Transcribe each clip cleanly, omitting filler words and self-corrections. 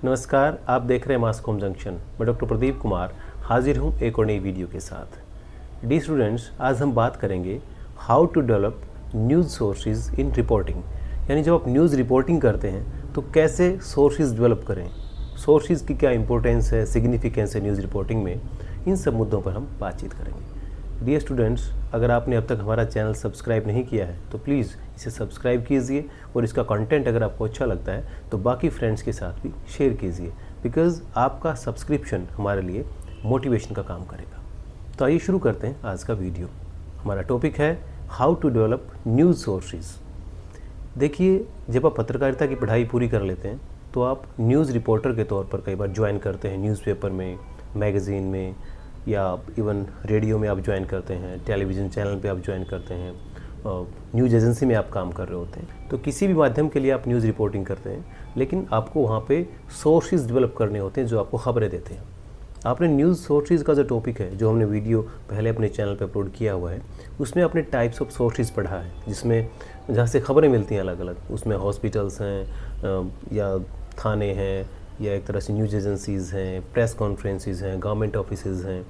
नमस्कार, आप देख रहे हैं मासकॉम जंक्शन। मैं डॉक्टर प्रदीप कुमार हाजिर हूं एक और नई वीडियो के साथ। डी स्टूडेंट्स, आज हम बात करेंगे how to develop news sources in reporting. यानी जब आप न्यूज़ रिपोर्टिंग करते हैं तो कैसे सोर्सेज डेवलप करें, सोर्सेज की क्या इंपॉर्टेंस है, सिग्निफिकेंस है न्यूज़ रिपोर्टिंग में, इन सब मुद्दों पर हम बातचीत करेंगे। डियर स्टूडेंट्स, अगर आपने अब तक हमारा चैनल सब्सक्राइब नहीं किया है तो प्लीज़ इसे सब्सक्राइब कीजिए और इसका कंटेंट अगर आपको अच्छा लगता है तो बाकी फ्रेंड्स के साथ भी शेयर कीजिए, बिकॉज़ आपका सब्सक्रिप्शन हमारे लिए मोटिवेशन का काम करेगा। तो आइए शुरू करते हैं आज का वीडियो। हमारा टॉपिक है how to develop news sources. देखिए, जब आप पत्रकारिता की पढ़ाई पूरी कर लेते हैं तो आप न्यूज़ रिपोर्टर के तौर पर कई बार ज्वाइन करते हैं, न्यूज़पेपर में, मैगज़ीन में, या इवन रेडियो में आप ज्वाइन करते हैं, टेलीविज़न चैनल पे आप ज्वाइन करते हैं, न्यूज़ एजेंसी में आप काम कर रहे होते हैं। तो किसी भी माध्यम के लिए आप न्यूज़ रिपोर्टिंग करते हैं, लेकिन आपको वहाँ पे सोर्सेज डेवलप करने होते हैं जो आपको खबरें देते हैं। आपने न्यूज़ सोर्सेज का जो टॉपिक है, जो हमने वीडियो पहले अपने चैनल पे अपलोड किया हुआ है, उसमें आपने टाइप्स ऑफ सोर्सेज पढ़ा है, जिसमें जहाँ से खबरें मिलती हैं अलग अलग। उसमें हॉस्पिटल्स हैं या थाने हैं या एक तरह से न्यूज़ एजेंसीज़ हैं, प्रेस कॉन्फ्रेंसेस हैं, गवर्नमेंट ऑफिसेज़ हैं,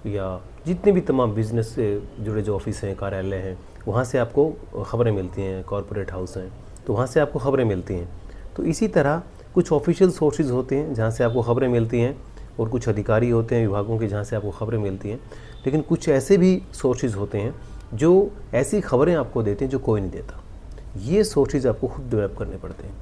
या जितने भी तमाम बिज़नेस से जुड़े जो ऑफिस हैं, कार्यालय हैं, वहाँ से आपको ख़बरें मिलती हैं। कॉरपोरेट हाउस हैं तो वहाँ से आपको ख़बरें मिलती हैं। तो इसी तरह कुछ ऑफिशियल सोर्सेज होते हैं जहाँ से आपको ख़बरें मिलती हैं, और कुछ अधिकारी होते हैं विभागों के जहाँ से आपको ख़बरें मिलती हैं। लेकिन कुछ ऐसे भी सोर्सेज होते हैं जो ऐसी खबरें आपको देते हैं जो कोई नहीं देता। ये सोर्सेज आपको खुद डेवलप करने पड़ते हैं।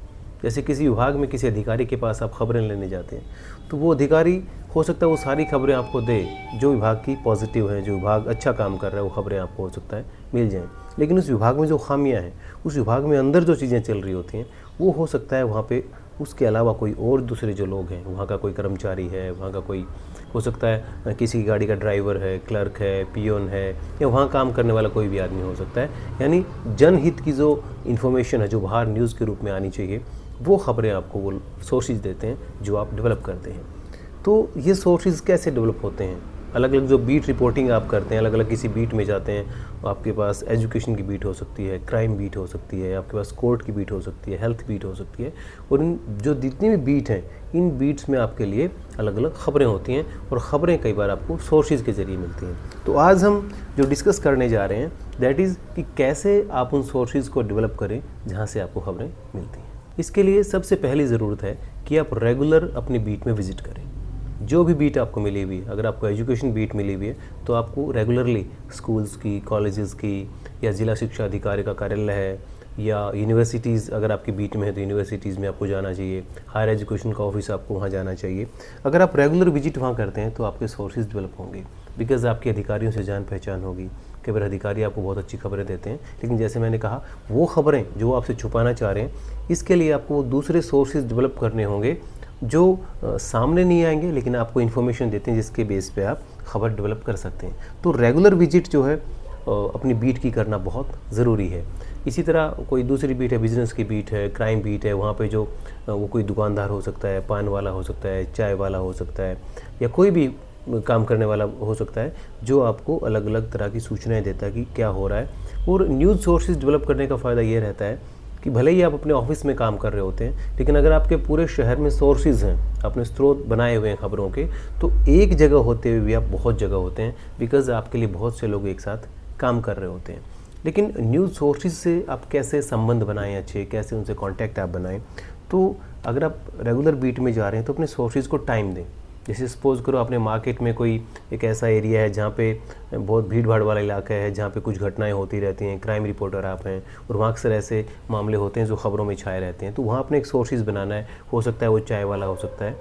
जैसे किसी विभाग में किसी अधिकारी के पास आप खबरें लेने जाते हैं तो वो अधिकारी हो सकता है वो सारी खबरें आपको दे जो विभाग की पॉजिटिव हैं, जो विभाग अच्छा काम कर रहा है, वो खबरें आपको हो सकता है मिल जाएं। लेकिन उस विभाग में जो खामियां हैं, उस विभाग में अंदर जो चीज़ें चल रही होती हैं, वो हो सकता है वहाँ पे उसके अलावा कोई और दूसरे जो लोग हैं, वहाँ का कोई कर्मचारी है, वहाँ का कोई हो सकता है किसी की गाड़ी का ड्राइवर है, क्लर्क है, पियोन है, या वहाँ काम करने वाला कोई भी आदमी हो सकता है। यानी जनहित की जो इन्फॉर्मेशन है, जो बाहर न्यूज़ के रूप में आनी चाहिए, वो खबरें आपको वो सोर्सेज देते हैं जो आप डेवलप करते हैं। तो ये सोर्सेज कैसे डेवलप होते हैं? अलग अलग जो बीट रिपोर्टिंग आप करते हैं, अलग अलग किसी बीट में जाते हैं, आपके पास एजुकेशन की बीट हो सकती है, क्राइम बीट हो सकती है, आपके पास कोर्ट की बीट हो सकती है, हेल्थ बीट हो सकती है, और इन जो जितनी भी बीट हैं, इन बीट्स में आपके लिए अलग अलग खबरें होती हैं, और ख़बरें कई बार आपको सोर्सेज के ज़रिए मिलती हैं। तो आज हम जो डिस्कस करने जा रहे हैं दैट इज़ कि कैसे आप उन सोर्सेज को डेवलप करें जहाँ से आपको खबरें मिलती हैं। इसके लिए सबसे पहली ज़रूरत है कि आप रेगुलर अपनी बीट में विज़िट करें। जो भी बीट आपको मिली हुई, अगर आपको एजुकेशन बीट मिली हुई है तो आपको रेगुलरली स्कूल्स की, कॉलेजेस की, या ज़िला शिक्षा अधिकारी का कार्यालय है, या यूनिवर्सिटीज़ अगर आपकी बीट में है तो यूनिवर्सिटीज़ में आपको जाना चाहिए, हायर एजुकेशन का ऑफिस आपको वहाँ जाना चाहिए। अगर आप रेगुलर विजिट वहाँ करते हैं तो आपके सोर्सेज डेवलप होंगे, बिकॉज़ आपके अधिकारियों से जान पहचान होगी। कई बार अधिकारी आपको बहुत अच्छी खबरें देते हैं, लेकिन जैसे मैंने कहा, वो खबरें जो आपसे छुपाना चाह रहे हैं, इसके लिए आपको वो दूसरे सोर्सेज डेवलप करने होंगे जो सामने नहीं आएंगे, लेकिन आपको इन्फॉर्मेशन देते हैं जिसके बेस पे आप खबर डेवलप कर सकते हैं। तो रेगुलर विजिट जो है अपनी बीट की करना बहुत ज़रूरी है। इसी तरह कोई दूसरी बीट है, बिजनेस की बीट है, क्राइम बीट है, वहाँ पे जो वो कोई दुकानदार हो सकता है, पान वाला हो सकता है, चाय वाला हो सकता है, या कोई भी काम करने वाला हो सकता है, जो आपको अलग अलग तरह की सूचनाएं देता है कि क्या हो रहा है। और न्यूज़ सोर्सेज डेवलप करने का फ़ायदा ये रहता है कि भले ही आप अपने ऑफिस में काम कर रहे होते हैं, लेकिन अगर आपके पूरे शहर में सोर्सेज हैं, अपने स्रोत बनाए हुए हैं खबरों के, तो एक जगह होते हुए भी आप बहुत जगह होते हैं, बिकॉज़ आपके लिए बहुत से लोग एक साथ काम कर रहे होते हैं। लेकिन न्यूज़ सोर्सेज से आप कैसे संबंध बनाएं अच्छे, कैसे उनसे कॉन्टैक्ट आप बनाएं? तो अगर आप रेगुलर बीट में जा रहे हैं तो अपने सोर्सेज को टाइम दें। जैसे सपोज़ करो आपने मार्केट में कोई एक ऐसा एरिया है जहाँ पे बहुत भीड़ भाड़ वाला इलाका है, जहाँ पे कुछ घटनाएं होती रहती हैं, क्राइम रिपोर्टर आप हैं, और वहाँ अक्सर ऐसे मामले होते हैं जो खबरों में छाए रहते हैं, तो वहाँ अपने एक सोर्सेज बनाना है। हो सकता है वो चाय वाला हो सकता है,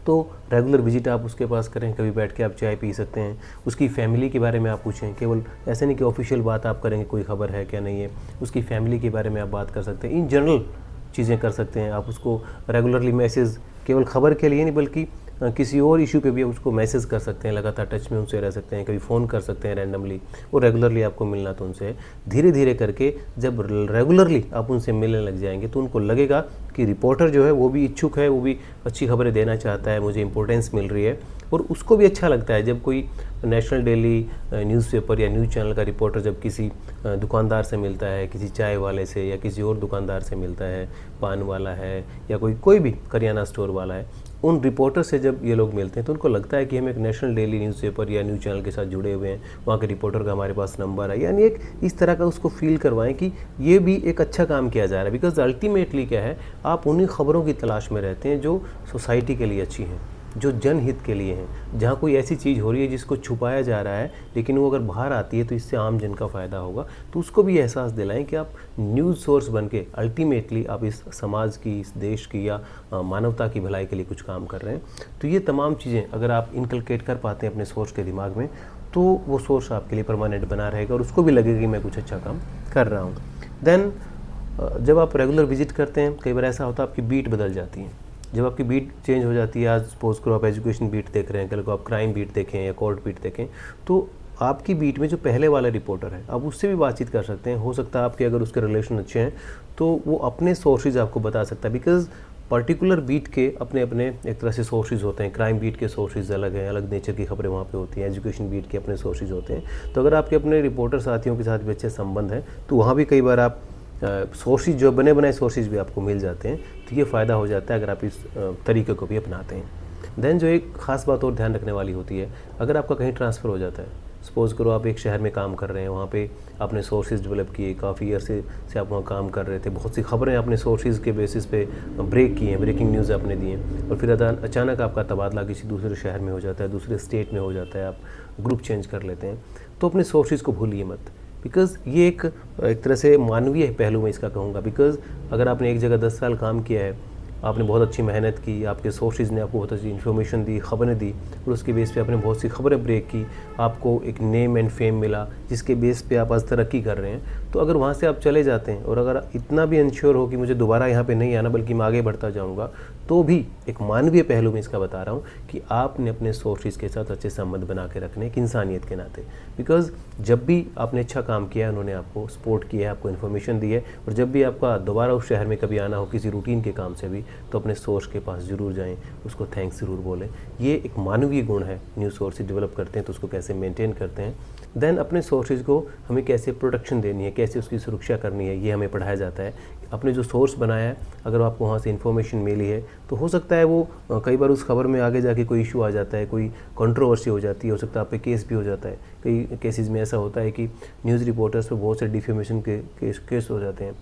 तो रेगुलर विजिट आप उसके पास करें, कभी बैठ के आप चाय पी सकते हैं, उसकी फैमिली के बारे में आप पूछें। केवल ऐसे नहीं कि ऑफिशियल बात आप करेंगे कोई खबर है क्या नहीं है, उसकी फैमिली के बारे में आप बात कर सकते हैं। इन जनरल चीज़ें कर सकते हैं आप। उसको रेगुलरली मैसेज, केवल खबर के लिए नहीं बल्कि किसी और इशू पे भी उसको मैसेज कर सकते हैं, लगातार टच में उनसे रह सकते हैं, कभी फ़ोन कर सकते हैं रैंडमली, और रेगुलरली आपको मिलना तो उनसे है। धीरे धीरे करके जब रेगुलरली आप उनसे मिलने लग जाएंगे तो उनको लगेगा कि रिपोर्टर जो है वो भी इच्छुक है, वो भी अच्छी खबरें देना चाहता है, मुझे इंपॉर्टेंस मिल रही है। और उसको भी अच्छा लगता है जब कोई नेशनल डेली न्यूज़पेपर या न्यूज़ चैनल का रिपोर्टर जब किसी दुकानदार से मिलता है, किसी चाय वाले से या किसी और दुकानदार से मिलता है, पान वाला है या कोई भी करियाना स्टोर वाला है, उन रिपोर्टर से जब ये लोग मिलते हैं तो उनको लगता है कि हम एक नेशनल डेली न्यूज़पेपर या न्यूज़ चैनल के साथ जुड़े हुए हैं, वहाँ के रिपोर्टर का हमारे पास नंबर है, यानी एक इस तरह का उसको फील करवाएं कि ये भी एक अच्छा काम किया जा रहा है। बिकॉज अल्टीमेटली क्या है, आप उन्हीं खबरों की तलाश में रहते हैं जो सोसाइटी के लिए अच्छी हैं, जो जनहित के लिए हैं। जहाँ कोई ऐसी चीज़ हो रही है जिसको छुपाया जा रहा है लेकिन वो अगर बाहर आती है तो इससे आम जन का फ़ायदा होगा, तो उसको भी एहसास दिलाएं कि आप न्यूज़ सोर्स बन के अल्टीमेटली आप इस समाज की, इस देश की या मानवता की भलाई के लिए कुछ काम कर रहे हैं। तो ये तमाम चीज़ें अगर आप इनकलकेट कर पाते हैं अपने सोर्स के दिमाग में, तो वो सोर्स आपके लिए परमानेंट बना रहेगा और उसको भी लगेगा कि मैं कुछ अच्छा काम कर रहा हूँ। देन जब आप रेगुलर विजिट करते हैं, कई बार ऐसा होता है आपकी बीट बदल जाती है। जब आपकी बीट चेंज हो जाती है, आज सपोज करो आप एजुकेशन बीट देख रहे हैं, कल को आप क्राइम बीट देखें या कोर्ट बीट देखें, तो आपकी बीट में जो पहले वाला रिपोर्टर है आप उससे भी बातचीत कर सकते हैं। हो सकता है आपके अगर उसके रिलेशन अच्छे हैं तो वो अपने सोर्सेज आपको बता सकता है। बिकॉज पर्टिकुलर बीट के अपने अपने एक तरह से सोर्सेज होते हैं। क्राइम बीट के सोर्सेज अलग हैं, अलग नेचर की खबरें वहाँ पे होती हैं। एजुकेशन बीट के अपने सोर्सेज होते हैं। तो अगर आपके अपने रिपोर्टर साथियों के साथ भी अच्छे संबंध हैं तो वहाँ भी कई बार आप सोर्सेज जो बने बनाए सोर्सेज भी आपको मिल जाते हैं। तो ये फ़ायदा हो जाता है अगर आप इस तरीके को भी अपनाते हैं। देन जो एक ख़ास बात और ध्यान रखने वाली होती है, अगर आपका कहीं ट्रांसफ़र हो जाता है, सपोज़ करो आप एक शहर में काम कर रहे हैं, वहाँ पे आपने सोर्सेज डेवलप किए, काफ़ी अरसे से आप वहाँ काम कर रहे थे, बहुत सी खबरें आपने सोर्सेज के बेसिस पे ब्रेक की हैं, ब्रेकिंग न्यूज़ आपने दी हैं, और फिर अचानक आपका तबादला किसी दूसरे शहर में हो जाता है, दूसरे स्टेट में हो जाता है, आप ग्रुप चेंज कर लेते हैं, तो अपने सोर्सेज को भूलिए मत। बिकॉज़ ये एक तरह से मानवीय पहलू मैं इसका कहूँगा। बिकॉज़ अगर आपने एक जगह 10 साल काम किया है, आपने बहुत अच्छी मेहनत की, आपके सोर्सेज ने आपको बहुत अच्छी इन्फॉर्मेशन दी, खबरें दी, और उसके बेस पे आपने बहुत सी खबरें ब्रेक की, आपको एक नेम एंड फेम मिला जिसके बेस पे आप आज तरक्की कर रहे हैं। तो अगर वहाँ से आप चले जाते हैं और अगर इतना भी इंश्योर हो कि मुझे दोबारा यहाँ पे नहीं आना बल्कि मैं आगे बढ़ता जाऊँगा, तो भी एक मानवीय पहलू में इसका बता रहा हूँ कि आपने अपने सोर्सेज के साथ अच्छे संबंध बना के रखने एक इंसानियत के नाते। बिकॉज़ जब भी आपने अच्छा काम किया है, उन्होंने आपको सपोर्ट किया है, आपको इन्फॉर्मेशन दी है, और जब भी आपका दोबारा उस शहर में कभी आना हो किसी रूटीन के काम से भी, तो अपने सोर्स के पास ज़रूर जाएं, उसको थैंक्स ज़रूर बोलें। ये एक मानवीय गुण है। न्यूज़ सोर्सेज डेवलप करते हैं तो उसको कैसे मेंटेन करते हैं। देन अपने सोर्सेज को हमें कैसे प्रोटेक्शन देनी है, कैसे उसकी सुरक्षा करनी है, ये हमें पढ़ाया जाता है। अपने जो सोर्स बनाया है, अगर आपको वहाँ से इन्फॉर्मेशन मिली है तो हो सकता है वो कई बार उस खबर में आगे जाके कोई इशू आ जाता है, कोई कंट्रोवर्सी हो जाती है, हो सकता है आप पे केस भी हो जाता है। कई केसेस में ऐसा होता है कि न्यूज़ रिपोर्टर्स पे बहुत से डिफेमेशन के केस हो जाते हैं।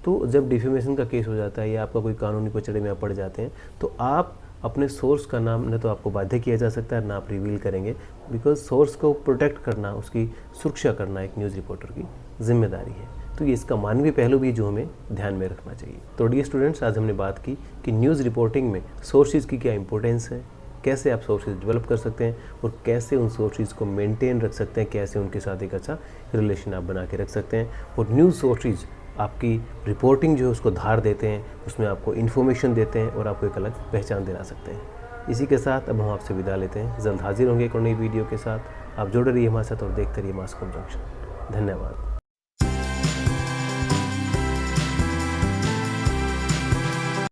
तो जब डिफेमेशन का केस हो जाता है या आपका कोई कानूनी पचड़े में आप पड़ जाते हैं, तो आप अपने सोर्स का नाम न तो आपको बाध्य किया जा सकता है, ना आप रिवील करेंगे। बिकॉज सोर्स को प्रोटेक्ट करना, उसकी सुरक्षा करना एक न्यूज़ रिपोर्टर की जिम्मेदारी है। तो ये इसका मानवीय पहलू भी जो हमें ध्यान में रखना चाहिए। तो डियर स्टूडेंट्स, आज हमने बात की कि न्यूज़ रिपोर्टिंग में सोर्सेज की क्या इंपॉर्टेंस है, कैसे आप सोर्सेज डेवलप कर सकते हैं और कैसे उन सोर्सेज को मेंटेन रख सकते हैं, कैसे उनके साथ एक अच्छा रिलेशन आप बना के रख सकते हैं। और न्यूज़ सोर्सेज आपकी रिपोर्टिंग जो है उसको धार देते हैं, उसमें आपको इन्फॉर्मेशन देते हैं और आपको एक अलग पहचान दिला सकते हैं। इसी के साथ अब हम आपसे विदा लेते हैं। जल्द हाजिर होंगे एक और नई वीडियो के साथ। आप जुड़े रहिए हमारे साथ और देखते रहिए मास कॉम जंक्शन। धन्यवाद।